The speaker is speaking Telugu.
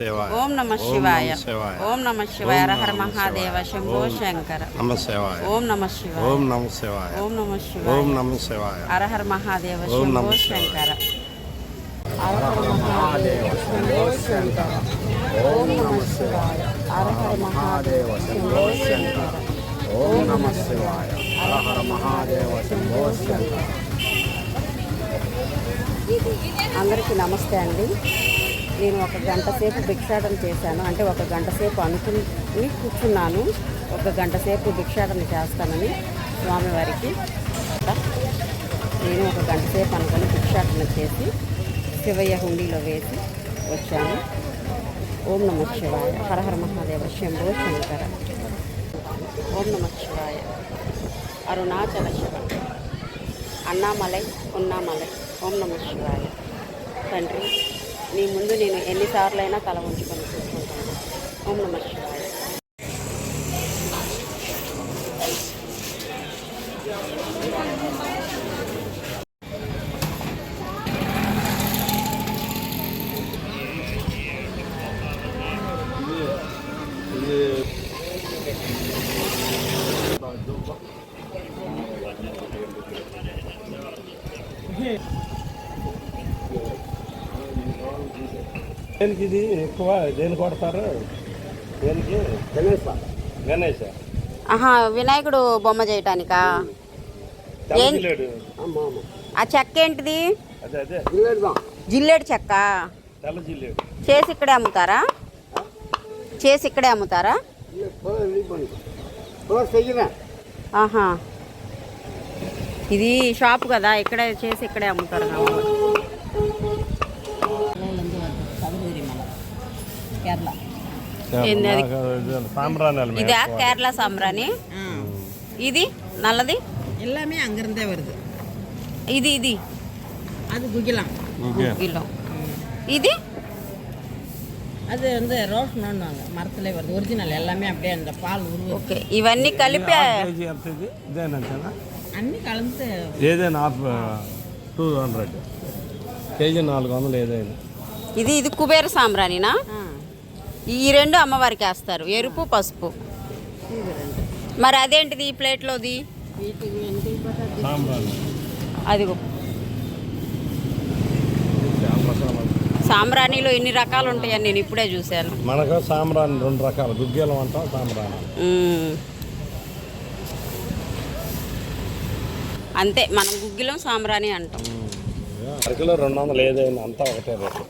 ఓం నమ శివాయ. ఓం నమ శివాయ. హర మహాదేవ శంభో శంకర. నమ శివాయ. ఓం నమ శివాయ. ఓం నమ శివాయ. ఓం నమ శివాయ. ఓం నమ శివాయ. హర హర మహాదేవ శంభో శంకర. హర హర మహాదేవ శంభో శంకర. ఓం నమ శివాయ. హర హర మహాదేవ శంభో శంకర. ఓం నమ శివాయ. హర హర మహాదేవ శంభో శంకర. అందరికీ నమస్తే అండి. నేను ఒక గంట సేపు భిక్షాటన చేశాను. అంటే ఒక గంట సేపు అనుకుని కూర్చున్నాను. ఒక గంట సేపు భిక్షాటన చేస్తానని స్వామివారికి. నేను ఒక గంట సేపు అనుకుని భిక్షాటన చేసి శివయ్య హుండీలో వేసి వచ్చాను. ఓం నమ శివాయ. హరహర మహాదేవ శంభో శంకర. ఓం నమ శివాయ. అరుణాచల శివ. అన్నామలై ఉన్నామలై. ఓం నమ శివాయ. తండ్రి, నీ ముందు నేను ఎన్నిసార్లైనా తల ఉంచుకొని చూసుకుంటాను. ఓం నమ శివాయ. దేనికి ఇది ఎక్కువ దేని కొడతారు? దేనికి? గణేష్. ఆహా, వినాయకుడు బొమ్మ చేయటానికా? ఆ చెక్క ఏంటిది? జిల్లేడు చెక్క. చేసి ఇక్కడే అమ్ముతారా? చేసి ఇక్కడే అమ్ముతారా? ఆహా, ఇది షాప్ కదా, ఇక్కడే చేసి ఇక్కడే అమ్ముతారు. ఇదా కేరళ సాంబ్రాణి? ఇది నల్లది எல்லாமே அங்கிருந்தே வருது. ఇది ఇది அது குகிலம். ఇది அது வந்து ரோஸ் நோன்னுவாங்க, மரத்துல வருது. ஒரிஜினல் எல்லாமே அப்படியே அந்த பால் உருவம். ఓకే, ఇవన్నీ కలిపి అన్ని కలిపితే ఏదైనా 200 కేజీ 400 ఏదైనా. ఇది ఇది కుబేర సాంబ్రాణినా? ఈ రెండు అమ్మవారికి వేస్తారు, ఎరుపు పసుపు. మరి అదేంటిది ఈ ప్లేట్లోది? అదిగో సాంబ్రాణిలో ఎన్ని రకాలు ఉంటాయని నేను ఇప్పుడే చూశాను. మనకు సాంబ్రాణి 2 రకాలు, గుగ్గిలం అంటాం, సాంబ్రాణి. అంతే, మనం గుగ్గిలం సాంబ్రాణి అంటాం. అరకిలో 200 ఏదైనా అంతా ఒకటే రేటు.